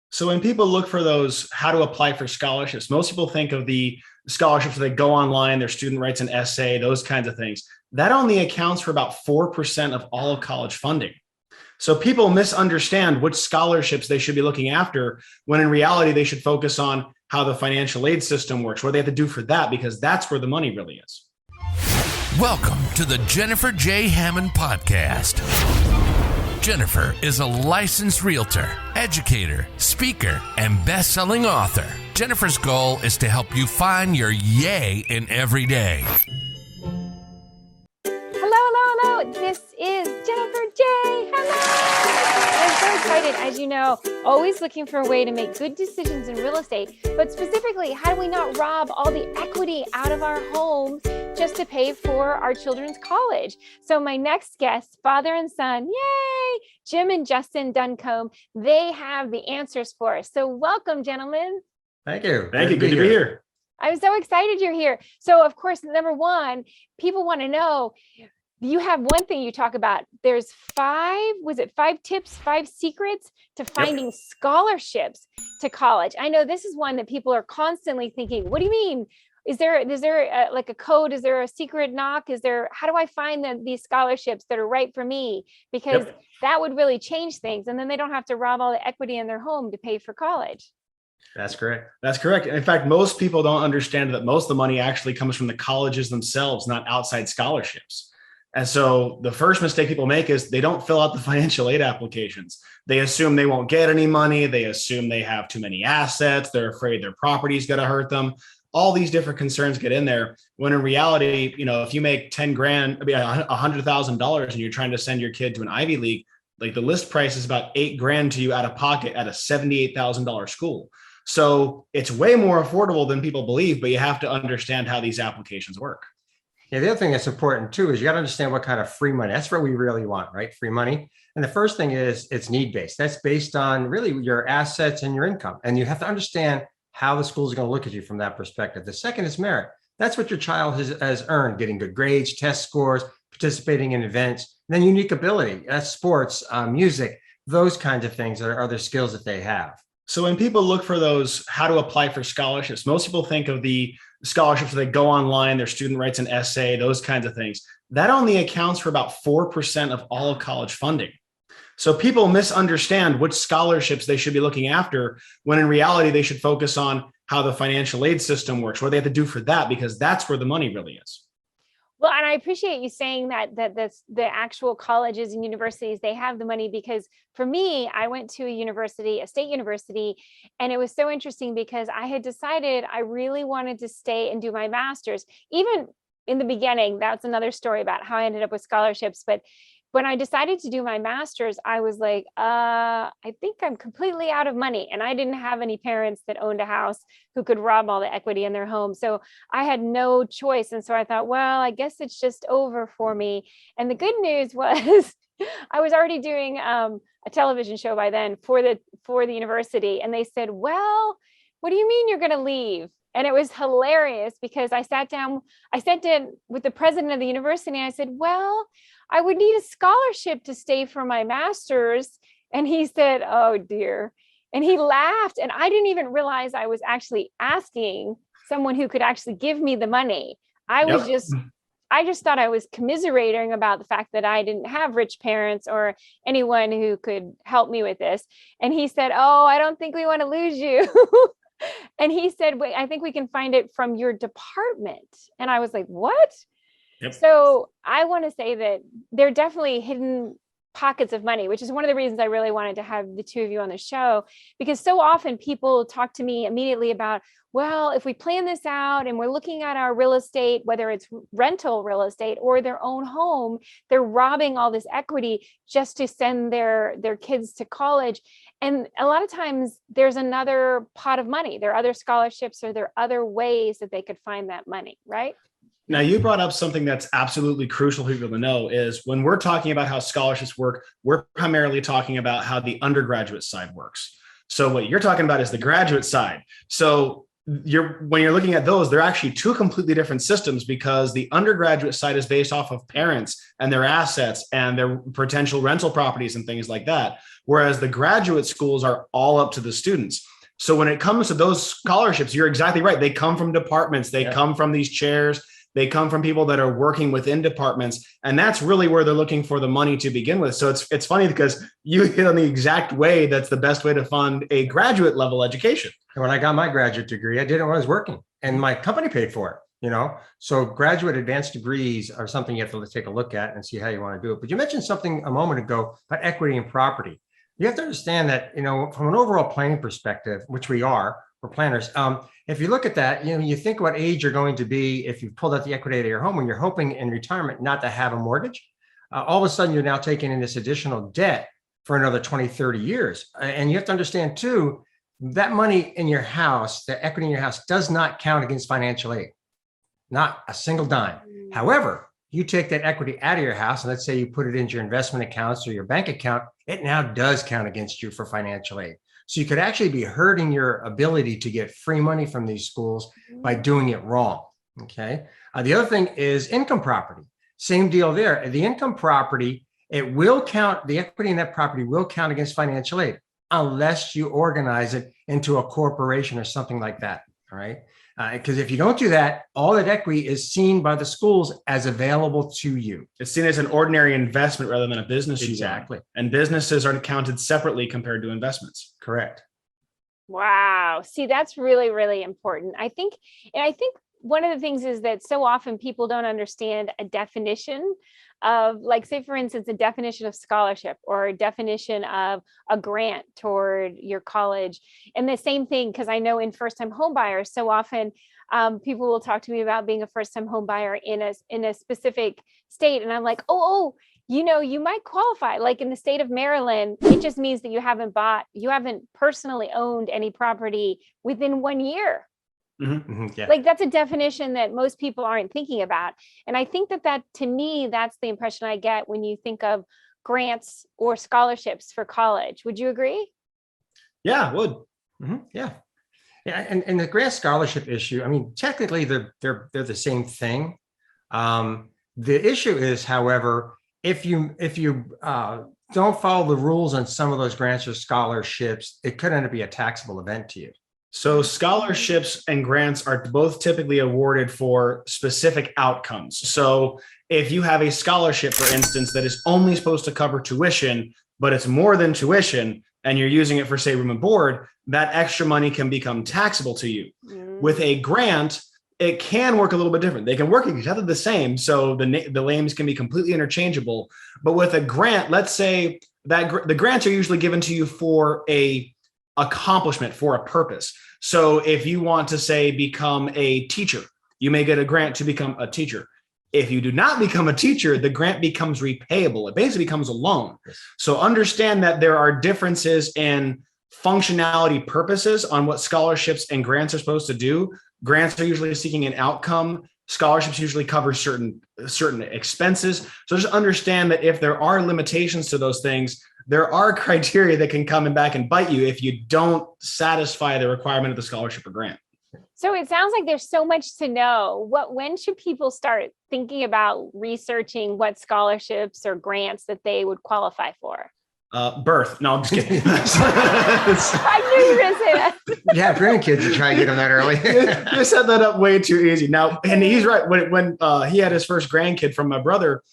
So when people look for those, how to apply for scholarships, most people think of the scholarships where they go online, their student writes an essay, those kinds of things. That only accounts for about 4% of all of college funding. So people misunderstand which scholarships they should be looking after, when in reality, they should focus on how the financial aid system works, what they have to do for that, because that's where the money really is. Welcome to the Jennifer J. Hammond Podcast. Jennifer is a licensed realtor, educator, speaker, and best-selling author. Jennifer's goal is to help you find your yay in every day. Hello. This is Jennifer J. Hammond. I'm so excited, as you know, always looking for a way to make good decisions in real estate, but specifically, how do we not rob all the equity out of our homes just to pay for our children's college? So my next guests, father and son, yay, Jim and Justin Duncombe, they have the answers for us. So welcome, gentlemen. Thank you. Thank you. Good to be here. I'm so excited you're here. So of course, number one, people want to know, you have one thing you talk about. There's five tips, 5 secrets to finding scholarships to college. I know this is one that people are constantly thinking, what do you mean? Is there like a code? Is there a secret knock? How do I find these scholarships that are right for me? Because that would really change things. And then they don't have to rob all the equity in their home to pay for college. That's correct. That's correct. In fact, most people don't understand that most of the money actually comes from the colleges themselves, not outside scholarships. And so the first mistake people make is they don't fill out the financial aid applications. They assume they won't get any money. They assume they have too many assets. They're afraid their property's going to hurt them. All these different concerns get in there, when in reality, if you make 10 grand, $100,000 and you're trying to send your kid to an Ivy League, like the list price is about 8 grand to you out of pocket at a $78,000 school. So it's way more affordable than people believe, but you have to understand how these applications work. Yeah, the other thing that's important too is you got to understand what kind of free money. That's what we really want, right? Free money. And the first thing is it's need-based. That's based on really your assets and your income. And you have to understand how the school is going to look at you from that perspective. The second is merit. That's what your child has earned, getting good grades, test scores, participating in events. And then unique ability, that's sports, music, those kinds of things are other skills that they have. So when people look for those, how to apply for scholarships, most people think of the scholarships where they go online, their student writes an essay, those kinds of things. That only accounts for about 4% of all of college funding. So people misunderstand which scholarships they should be looking after, when in reality, they should focus on how the financial aid system works, what they have to do for that, because that's where the money really is. Well, and I appreciate you saying that the actual colleges and universities, they have the money, because for me, I went to a state university, and it was so interesting because I had decided I really wanted to stay and do my master's. Even in the beginning, that's another story about how I ended up with scholarships. But when I decided to do my master's, I was like, I think I'm completely out of money. And I didn't have any parents that owned a house who could rob all the equity in their home. So I had no choice. And so I thought, well, I guess it's just over for me. And the good news was I was already doing a television show by then for the university. And they said, well, what do you mean you're going to leave? And it was hilarious because I sat down with the president of the university, and I said, well, I would need a scholarship to stay for my master's. And he said, oh dear. And he laughed. And I didn't even realize I was actually asking someone who could actually give me the money. I just thought I was commiserating about the fact that I didn't have rich parents or anyone who could help me with this. And he said, oh, I don't think we want to lose you. And he said, wait, I think we can find it from your department. And I was like, what? Yep. So I want to say that there are definitely hidden pockets of money, which is one of the reasons I really wanted to have the two of you on the show, because so often people talk to me immediately about, well, if we plan this out and we're looking at our real estate, whether it's rental real estate or their own home, they're robbing all this equity just to send their kids to college. And a lot of times there's another pot of money. There are other scholarships, or there are other ways that they could find that money, right? Now, you brought up something that's absolutely crucial for people to know is when we're talking about how scholarships work, we're primarily talking about how the undergraduate side works. So what you're talking about is the graduate side. So when you're looking at those, they're actually two completely different systems, because the undergraduate side is based off of parents and their assets and their potential rental properties and things like that. Whereas the graduate schools are all up to the students. So when it comes to those scholarships, you're exactly right. They come from departments. They come from these chairs. They come from people that are working within departments. And that's really where they're looking for the money to begin with. So it's funny because you hit on the exact way that's the best way to fund a graduate level education. And when I got my graduate degree, I did it when I was working, and my company paid for it. So graduate advanced degrees are something you have to take a look at and see how you want to do it. But you mentioned something a moment ago about equity and property. You have to understand that, from an overall planning perspective, which we're planners. If you look at that, you think what age you're going to be if you've pulled out the equity out of your home when you're hoping in retirement not to have a mortgage. All of a sudden, you're now taking in this additional debt for another 20, 30 years. And you have to understand, too, that money in your house, the equity in your house, does not count against financial aid. Not a single dime. However, you take that equity out of your house, and let's say you put it into your investment accounts or your bank account, it now does count against you for financial aid. So you could actually be hurting your ability to get free money from these schools by doing it wrong. Okay. The other thing is income property. Same deal there. The income property, it will count, the equity in that property will count against financial aid unless you organize it into a corporation or something like that. All right. Because if you don't do that, all that equity is seen by the schools as available to you. It's seen as an ordinary investment rather than a business. Exactly. And businesses are counted separately compared to investments. Correct. Wow. See, that's really, really important. I think one of the things is that so often people don't understand a definition of, like, say, for instance, a definition of scholarship or a definition of a grant toward your college. And the same thing, because I know in first-time home buyers, so often people will talk to me about being a first-time home buyer in a specific state. And I'm like, you might qualify. Like in the state of Maryland, it just means that you haven't personally owned any property within 1 year. Mm-hmm. Mm-hmm. Yeah. Like that's a definition that most people aren't thinking about. And I think that to me, that's the impression I get when you think of grants or scholarships for college. Would you agree? Yeah, I would. Mm-hmm. Yeah. Yeah. And the grant scholarship issue, I mean, technically they're the same thing. The issue is, however, if you don't follow the rules on some of those grants or scholarships, it could end up being a taxable event to you. So scholarships and grants are both typically awarded for specific outcomes. So if you have a scholarship, for instance, that is only supposed to cover tuition, but it's more than tuition, and you're using it for, say, room and board, that extra money can become taxable to you. With a grant, it can work a little bit different. They can work exactly the same. So the names can be completely interchangeable. But with a grant, let's say that the grants are usually given to you for a accomplishment, for a purpose. So if you want to, say, become a teacher, you may get a grant to become a teacher. If you do not become a teacher, the grant becomes repayable. It basically becomes a loan. So understand that there are differences in functionality purposes on what scholarships and grants are supposed to do. Grants are usually seeking an outcome. Scholarships usually cover certain expenses. So just understand that if there are limitations to those things, there are criteria that can come back and bite you if you don't satisfy the requirement of the scholarship or grant. So it sounds like there's so much to know. When should people start thinking about researching what scholarships or grants that they would qualify for? Birth. No, I'm just kidding. I knew you were going to say that. You have grandkids to try and get them that early. You set that up way too easy. Now, and he's right. When he had his first grandkid from my brother,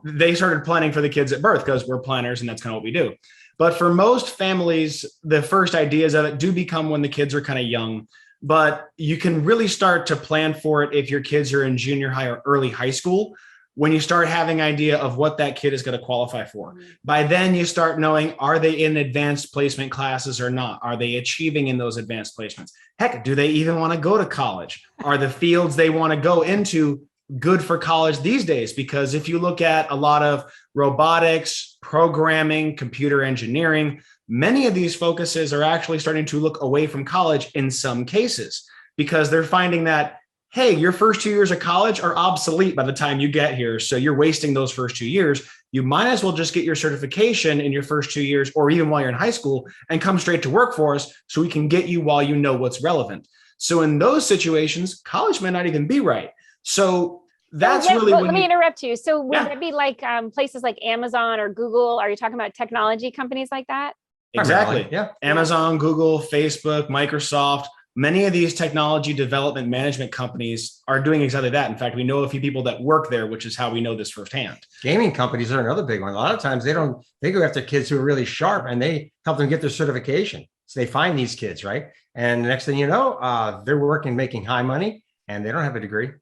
they started planning for the kids at birth because we're planners and that's kind of what we do. But for most families, the first ideas of it do become when the kids are kind of young. But you can really start to plan for it if your kids are in junior high or early high school, when you start having idea of what that kid is going to qualify for. By then you start knowing, are they in advanced placement classes or not? Are they achieving in those advanced placements? Heck, do they even want to go to college? Are the fields they want to go into good for college these days? Because if you look at a lot of robotics, programming, computer engineering, many of these focuses are actually starting to look away from college in some cases, because they're finding that, hey, your first 2 years of college are obsolete by the time you get here. So you're wasting those first 2 years. you might as well just get your certification in your first 2 years, or even while you're in high school, and come straight to work for us so we can get you while you know what's relevant. So in those situations, college may not even be right. So that's really let me interrupt you. So would it be like places like Amazon or Google? Are you talking about technology companies like that? Exactly. Yeah. Amazon, Google, Facebook, Microsoft, many of these technology development management companies are doing exactly that. In fact, we know a few people that work there, which is how we know this firsthand. Gaming companies are another big one. A lot of times they go after kids who are really sharp and they help them get their certification. So they find these kids, right? And the next thing you know, they're working, making high money, and they don't have a degree.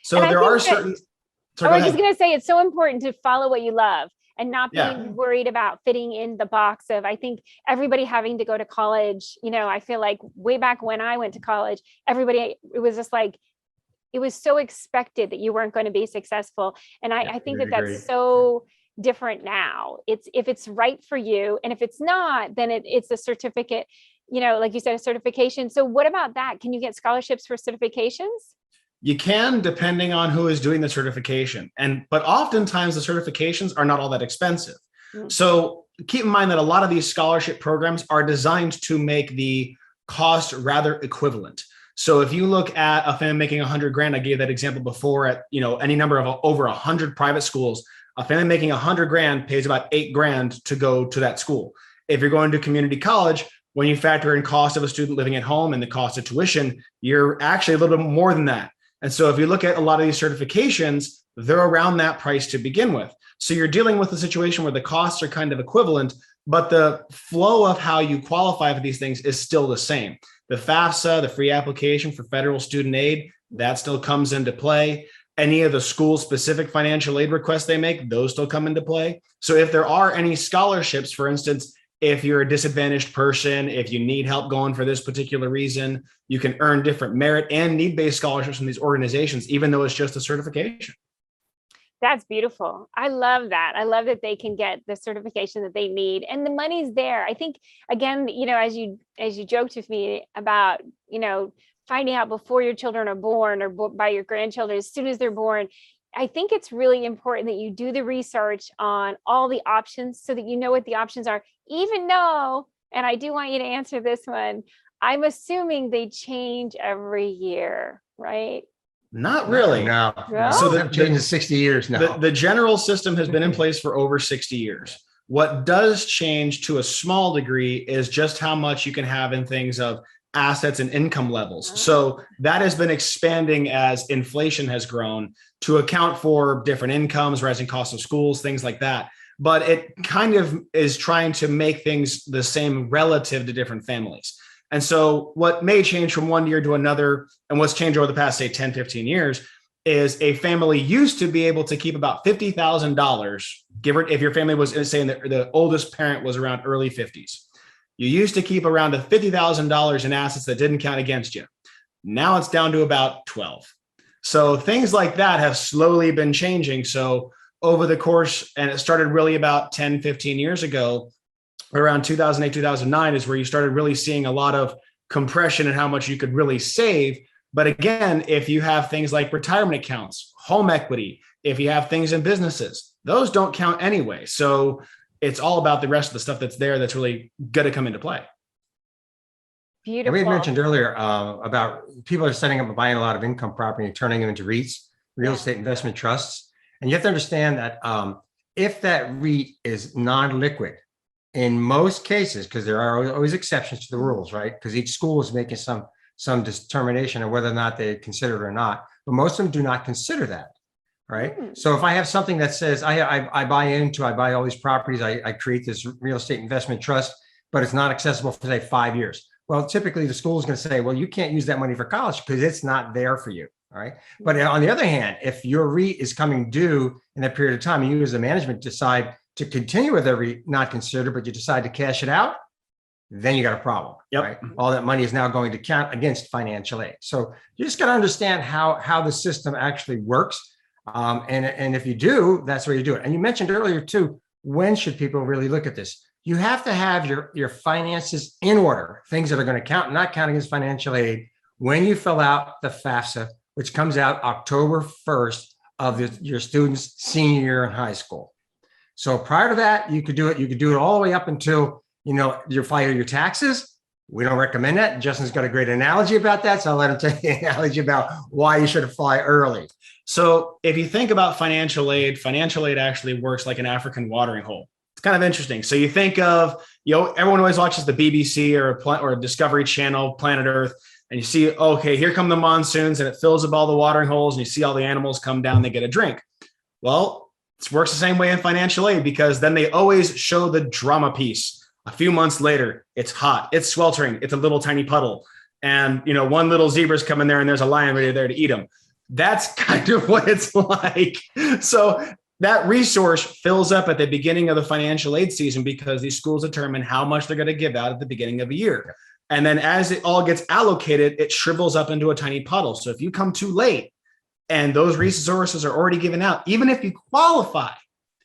So there are certain. I was just going to say, it's so important to follow what you love and not being worried about fitting in the box of, I think everybody having to go to college. I feel like way back when I went to college, it was just like, it was so expected that you weren't going to be successful. And I think that's so different now. If it's right for you, and if it's not, then it's a certificate, like you said, a certification. So what about that? Can you get scholarships for certifications? You can, depending on who is doing the certification. But oftentimes the certifications are not all that expensive. Mm-hmm. So keep in mind that a lot of these scholarship programs are designed to make the cost rather equivalent. So if you look at a family making $100,000, I gave that example before, at any number of over 100 private schools, a family making $100,000 pays about $8,000 to go to that school. If you're going to community college, when you factor in cost of a student living at home and the cost of tuition, you're actually a little bit more than that. And so if you look at a lot of these certifications, they're around that price to begin with. So you're dealing with a situation where the costs are kind of equivalent, but the flow of how you qualify for these things is still the same. The FAFSA, the free application for federal student aid, that still comes into play. Any of the school-specific financial aid requests they make, those still come into play. So if there are any scholarships, for instance, if you're a disadvantaged person, if you need help going for this particular reason, you can earn different merit and need-based scholarships from these organizations, even though it's just a certification. That's beautiful. I love that. I love that they can get the certification that they need, and the money's there. I think, again, as you joked with me about, finding out before your children are born or by your grandchildren, as soon as they're born, I think it's really important that you do the research on all the options so that you know what the options are, even though, and I do want you to answer this one, I'm assuming they change every year, right? Not really. No. So the change in 60 years now. The general system has been in place for over 60 years. What does change to a small degree is just how much you can have in things of assets and income levels. So that has been expanding as inflation has grown to account for different incomes, rising costs of schools, things like that. But it kind of is trying to make things the same relative to different families. And so what may change from one year to another, and what's changed over the past, say, 10, 15 years, is a family used to be able to keep about $50,000, if your family was, saying that the oldest parent was around early 50s. You used to keep around $50,000 in assets that didn't count against you. Now it's down to about 12. So things like that have slowly been changing. So over the course, and it started really about 10, 15 years ago, around 2008, 2009 is where you started really seeing a lot of compression in how much you could really save. But again, if you have things like retirement accounts, home equity, if you have things in businesses, those don't count anyway. So it's all about the rest of the stuff that's there that's really going to come into play. Beautiful. We had mentioned earlier about people are setting up and buying a lot of income property and turning them into REITs, real estate investment trusts. And you have to understand that if that REIT is non-liquid, in most cases, because there are always exceptions to the rules, right? Because each school is making some determination of whether or not they consider it or not. But most of them do not consider that, right? So if I have something that says I buy all these properties, I create this real estate investment trust, but it's not accessible for, say, 5 years. Well, typically the school is going to say, well, you can't use that money for college because it's not there for you. All right. But on the other hand, if your REIT is coming due in that period of time, and you as the management decide to continue with every not considered, but you decide to cash it out, then you got a problem. Yep. Right? All that money is now going to count against financial aid. So you just got to understand how the system actually works. And if you do, that's where you do it. And you mentioned earlier too, when should people really look at this? You have to have your finances in order, things that are going to count, not count against financial aid, when you fill out the FAFSA, which comes out October 1st of your student's senior year in high school. So prior to that, you could do it. You could do it all the way up until, you file your taxes. We don't recommend that. Justin's got a great analogy about that. So I'll let him tell you an analogy about why you should apply early. So if you think about financial aid actually works like an African watering hole. It's kind of interesting. So you think of, everyone always watches the BBC or Discovery Channel, Planet Earth, and you see, okay, here come the monsoons and it fills up all the watering holes and you see all the animals come down, they get a drink. Well, it works the same way in financial aid because then they always show the drama piece. A few months later, it's hot, it's sweltering, it's a little tiny puddle. And, one little zebra's coming there and there's a lion ready there to eat them. That's kind of what it's like. So that resource fills up at the beginning of the financial aid season because these schools determine how much they're going to give out at the beginning of a year. And then as it all gets allocated, it shrivels up into a tiny puddle. So if you come too late and those resources are already given out, even if you qualify,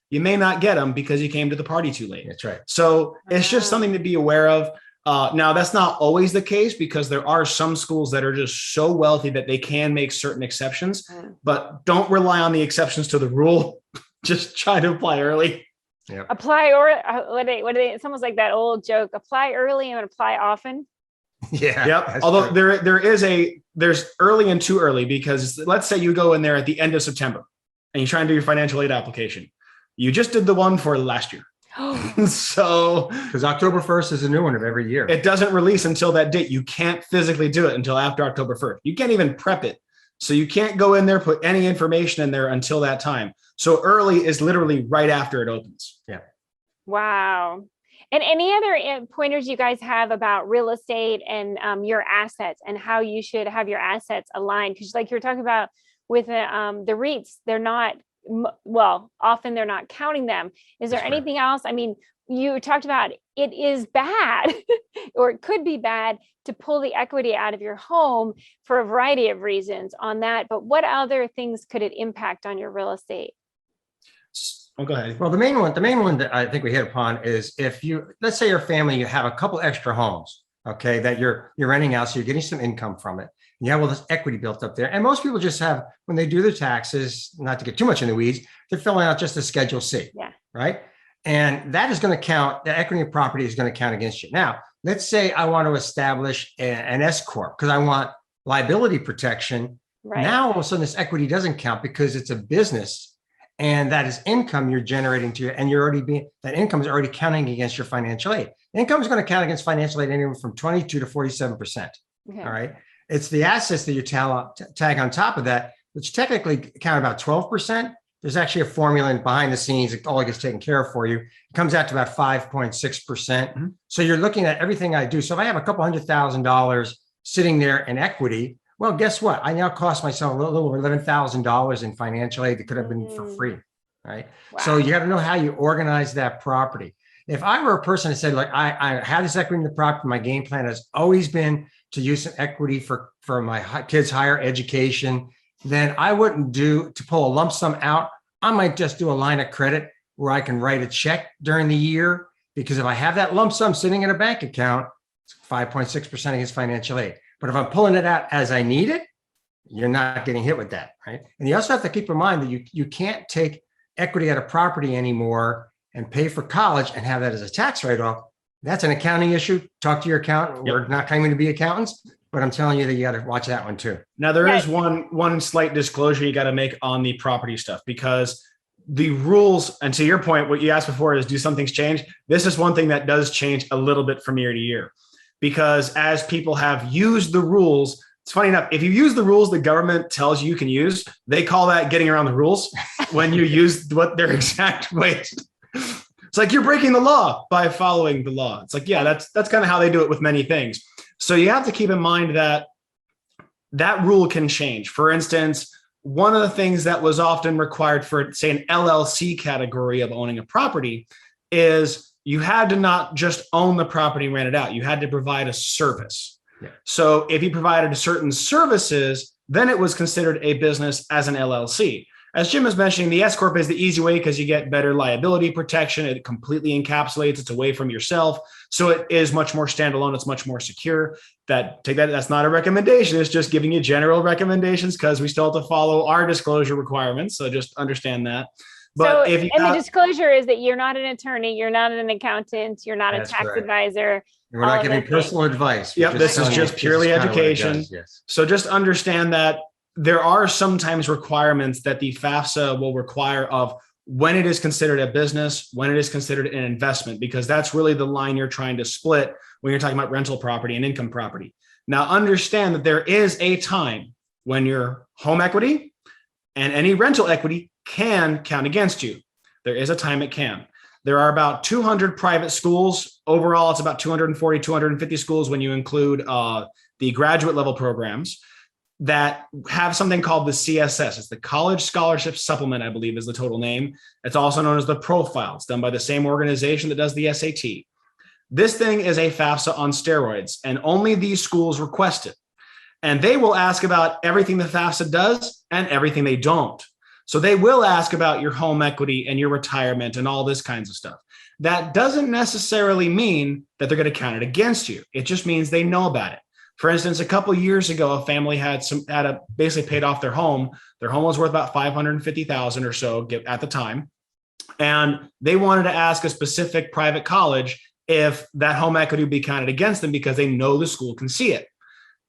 you may not get them because you came to the party too late. That's right. So it's just something to be aware of. Now, that's not always the case because there are some schools that are just so wealthy that they can make certain exceptions, but don't rely on the exceptions to the rule. Just try to apply early. Yep. Apply or it's almost like that old joke, apply early and apply often. Yeah. Yep. Although there's early and too early because let's say you go in there at the end of September and you try and do your financial aid application. You just did the one for last year. So because October 1st is a new one of every year. It doesn't release until that date. You can't physically do it until after October 1st. You can't even prep it. So you can't go in there, put any information in there until that time. So early is literally right after it opens. Yeah. Wow. And any other pointers you guys have about real estate and your assets and how you should have your assets aligned? Because like you're talking about with the REITs, they're not, often they're not counting them. Is there anything else? I mean, you talked about it is bad or it could be bad to pull the equity out of your home for a variety of reasons on that. But what other things could it impact on your real estate? Oh, go ahead. Well, the main one that I think we hit upon is if let's say your family, you have a couple extra homes, okay, that you're renting out, so you're getting some income from it. You have all this equity built up there. And most people just have, when they do their taxes, not to get too much in the weeds, they're filling out just a Schedule C, right? And that is going to count, the equity of property is going to count against you. Now, let's say I want to establish an S Corp because I want liability protection. Right. Now, all of a sudden, this equity doesn't count because it's a business and that is income you're generating to you. And that income is already counting against your financial aid. Income is going to count against financial aid anywhere from 22 to 47%. Okay. All right. It's the assets that you tag on top of that, which technically count about 12%. There's actually a formula behind the scenes. It all gets taken care of for you. It comes out to about 5.6%. Mm-hmm. So you're looking at everything I do. So if I have a couple $100,000 sitting there in equity, well, guess what? I now cost myself a little over $11,000 in financial aid that could have been for free, right? Wow. So you got to know how you organize that property. If I were a person that said, like, I had this equity in the property, my game plan has always been to use some equity for my kids' higher education, then I wouldn't to pull a lump sum out. I might just do a line of credit where I can write a check during the year, because if I have that lump sum sitting in a bank account, it's 5.6% against financial aid. But if I'm pulling it out as I need it, you're not getting hit with that, right? And you also have to keep in mind that you can't take equity out of property anymore and pay for college and have that as a tax write-off. That's an accounting issue. Talk to your accountant. Yep. We're not claiming to be accountants, but I'm telling you that you got to watch that one too. Now, there is one slight disclosure you got to make on the property stuff, because the rules, and to your point, what you asked before is, do some things change? This is one thing that does change a little bit from year to year, because as people have used the rules, it's funny enough, if you use the rules the government tells you can use, they call that getting around the rules when you use what their exact ways. It's like you're breaking the law by following the law. It's like, yeah, that's kind of how they do it with many things. So you have to keep in mind that that rule can change. For instance, one of the things that was often required for, say, an LLC category of owning a property is you had to not just own the property and rent it out. You had to provide a service. Yeah. So if you provided certain services, then it was considered a business as an LLC. As Jim was mentioning, the S Corp is the easy way because you get better liability protection. It completely encapsulates. It's away from yourself. So it is much more standalone. It's much more secure. That's not a recommendation. It's just giving you general recommendations because we still have to follow our disclosure requirements. So just understand that. But if you the disclosure is that you're not an attorney, you're not an accountant, you're not a That's tax correct. advisor. And we're not giving personal advice. Yep, this is just purely education. Yes. So just understand that there are sometimes requirements that the FAFSA will require of when it is considered a business, when it is considered an investment, because that's really the line you're trying to split when you're talking about rental property and income property. Now, understand that there is a time when your home equity and any rental equity can count against you. There is a time it can. There are about 200 private schools. Overall, it's about 240, 250 schools when you include the graduate level programs that have something called the CSS. It's the College Scholarship Supplement, I believe is the total name. It's also known as the Profile. It's done by the same organization that does the SAT. This thing is a FAFSA on steroids, and only these schools request it. And they will ask about everything the FAFSA does and everything they don't. So they will ask about your home equity and your retirement and all this kinds of stuff. That doesn't necessarily mean that they're going to count it against you. It just means they know about it. For instance, a couple of years ago, a family had basically paid off their home. Their home was worth about $550,000 or so at the time. And they wanted to ask a specific private college if that home equity would be counted against them because they know the school can see it.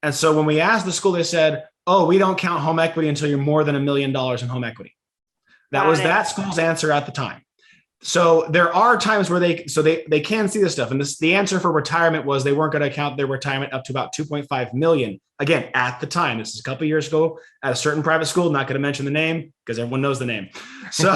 And so when we asked the school, they said, oh, we don't count home equity until you're more than $1 million in home equity. That was that school's answer at the time. So there are times where they can see this stuff. And the answer for retirement was they weren't going to count their retirement up to about 2.5 million. Again, at the time, this is a couple of years ago at a certain private school, not going to mention the name because everyone knows the name. So,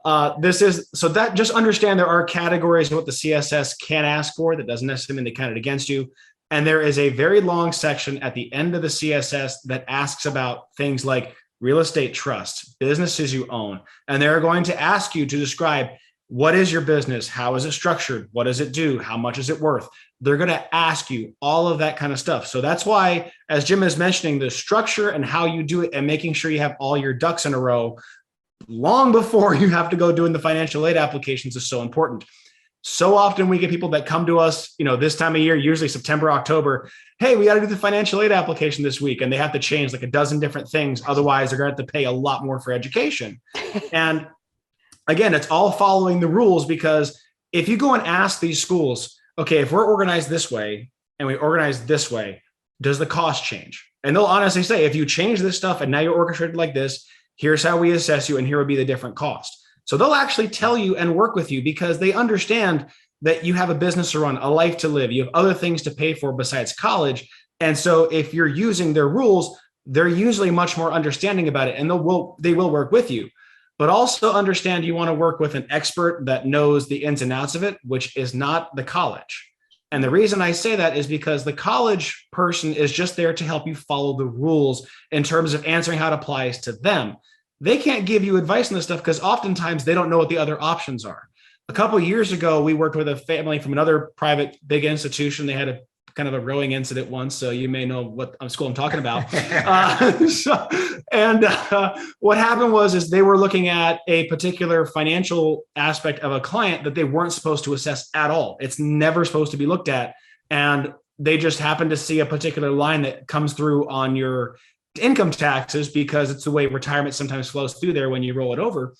that just understand there are categories of what the CSS can ask for. That doesn't necessarily mean they count it against you. And there is a very long section at the end of the CSS that asks about things like real estate trusts, businesses you own. And they're going to ask you to describe what is your business? How is it structured? What does it do? How much is it worth? They're going to ask you all of that kind of stuff. So that's why, as Jim is mentioning, the structure and how you do it and making sure you have all your ducks in a row long before you have to go doing the financial aid applications is so important. So often we get people that come to us, this time of year, usually September, October. Hey, we got to do the financial aid application this week. And they have to change like a dozen different things. Otherwise, they're going to have to pay a lot more for education. And again, it's all following the rules, because if you go and ask these schools, okay, if we're organized this way and we organize this way, does the cost change? And they'll honestly say, if you change this stuff and now you're orchestrated like this, here's how we assess you and here would be the different cost. So they'll actually tell you and work with you because they understand that you have a business to run, a life to live. You have other things to pay for besides college. And so if you're using their rules, they're usually much more understanding about it, and they will work with you. But also understand you want to work with an expert that knows the ins and outs of it, which is not the college. And the reason I say that is because the college person is just there to help you follow the rules in terms of answering how it applies to them. They can't give you advice on this stuff because oftentimes they don't know what the other options are. A couple of years ago, we worked with a family from another private big institution. They had a kind of a rowing incident once, so you may know what school I'm talking about. What happened was they were looking at a particular financial aspect of a client that they weren't supposed to assess at all. It's never supposed to be looked at. And they just happened to see a particular line that comes through on your income taxes because it's the way retirement sometimes flows through there when you roll it over.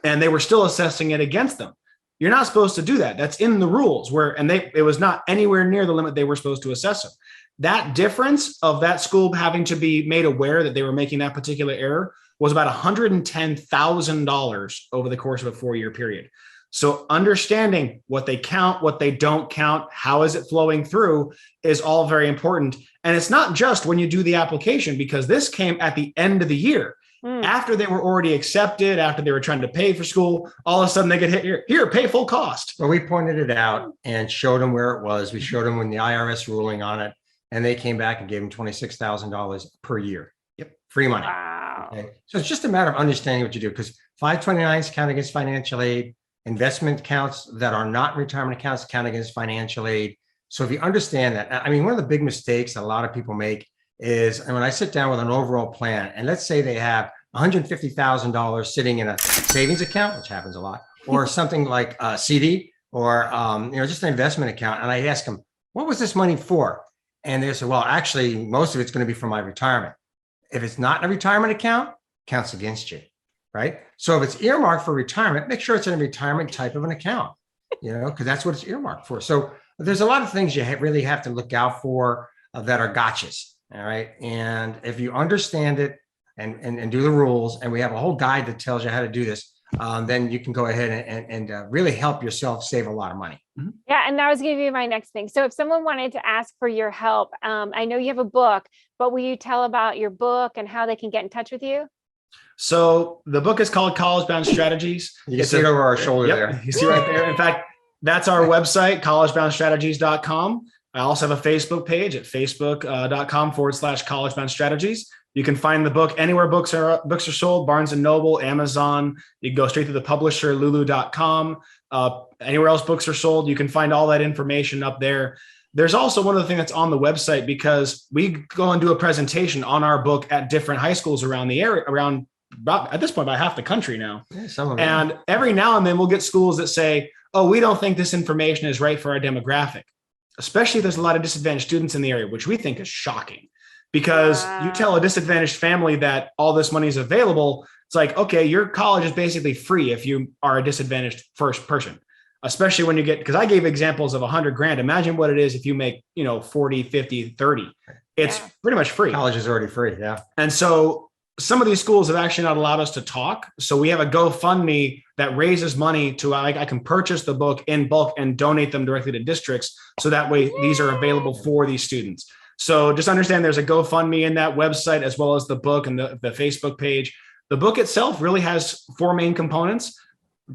And they were still assessing it against them. You're not supposed to do that. That's in the rules it was not anywhere near the limit they were supposed to assess them. That difference of that school having to be made aware that they were making that particular error was about $110,000 over the course of a 4-year period. So understanding what they count, what they don't count, how is it flowing through is all very important. And it's not just when you do the application, because this came at the end of the year. After they were already accepted, after they were trying to pay for school, all of a sudden they get hit here, pay full cost. Well, we pointed it out and showed them where it was. We showed them when the IRS ruling on it, and they came back and gave them $26,000 per year. Yep. Free money. Wow. Okay. So it's just a matter of understanding what you do, because 529s count against financial aid. Investment accounts that are not retirement accounts count against financial aid. So if you understand that, one of the big mistakes that a lot of people make is, and when I sit down with an overall plan, and let's say they have $150,000 sitting in a savings account, which happens a lot, or something like a CD, or just an investment account, and I ask them, what was this money for? And they say, well, actually, most of it's going to be for my retirement. If it's not in a retirement account, it counts against you. right? So if it's earmarked for retirement, make sure it's in a retirement type of an account, because that's what it's earmarked for. So there's a lot of things you really have to look out for that are gotchas. All right. And if you understand it and do the rules, and we have a whole guide that tells you how to do this, then you can go ahead and really help yourself save a lot of money. Yeah. And that was going to be my next thing. So if someone wanted to ask for your help, I know you have a book, but will you tell about your book and how they can get in touch with you? So the book is called College Bound Strategies. You can see it over our shoulder there. You see right there. In fact, that's our website, collegeboundstrategies.com. I also have a Facebook page at facebook.com/collegeboundstrategies. You can find the book anywhere books are sold, Barnes & Noble, Amazon. You can go straight to the publisher, lulu.com. Anywhere else books are sold, you can find all that information up there. There's also one other thing that's on the website, because we go and do a presentation on our book at different high schools around the area, around about, at this point, about half the country now. Yeah, some of them. And every now and then we'll get schools that say, oh, we don't think this information is right for our demographic, especially if there's a lot of disadvantaged students in the area, which we think is shocking. Because you tell a disadvantaged family that all this money is available, it's like, okay, your college is basically free if you are a disadvantaged first person, especially when you get, because I gave examples of $100,000. Imagine what it is if you make, 40, 50, 30. It's pretty much free. College is already free. Yeah. And so some of these schools have actually not allowed us to talk. So we have a GoFundMe that raises money to, I can purchase the book in bulk and donate them directly to districts. So that way these are available for these students. So just understand there's a GoFundMe in that website, as well as the book and the Facebook page. The book itself really has 4 main components.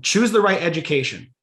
Choose the right education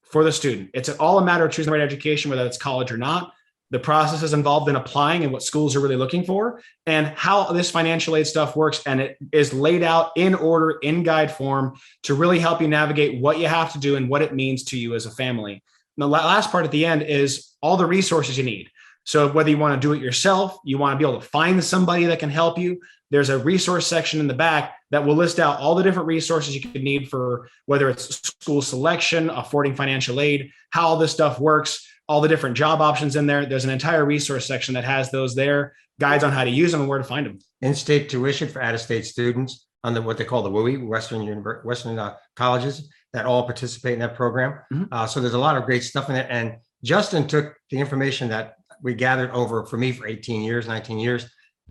for the student. It's all a matter of choosing the right education, whether it's college or not. The process is involved in applying and what schools are really looking for, and how this financial aid stuff works. And it is laid out in order, in guide form, to really help you navigate what you have to do and what it means to you as a family. And the last part at the end is all the resources you need. So whether you want to do it yourself, you want to be able to find somebody that can help you, there's a resource section in the back that will list out all the different resources you could need for whether it's school selection, affording financial aid, how all this stuff works, all the different job options in there. There's an entire resource section that has those there, guides on how to use them and where to find them. In-state tuition for out-of-state students on what they call the WUI, Western colleges that all participate in that program. So there's a lot of great stuff in it. And Justin took the information that we gathered over for me for 18 years, 19 years,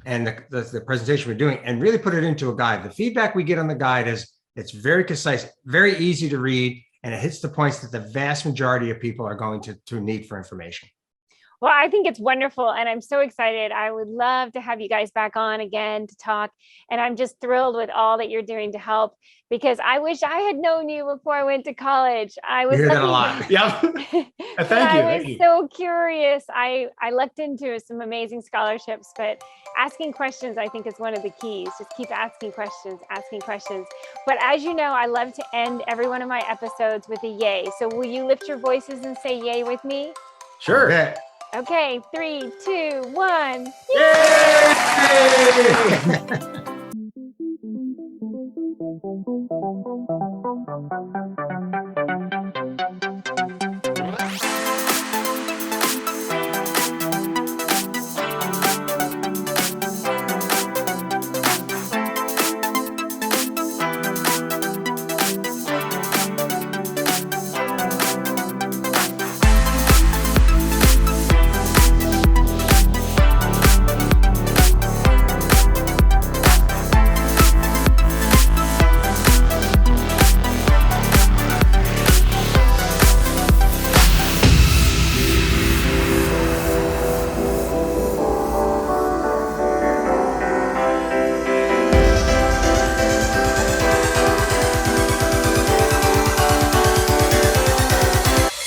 and the presentation we're doing, and really put it into a guide. The feedback we get on the guide is it's very concise, very easy to read, and it hits the points that the vast majority of people are going to need for information. Well, I think it's wonderful. And I'm so excited. I would love to have you guys back on again to talk. And I'm just thrilled with all that you're doing to help, because I wish I had known you before I went to college. I was You hear that a lot. Yeah. I was so curious. I looked into some amazing scholarships, but asking questions, I think, is one of the keys. Just keep asking questions. But as you know, I love to end every one of my episodes with a yay. So will you lift your voices and say yay with me? Sure. Okay. Okay, 3, 2, 1. Yay!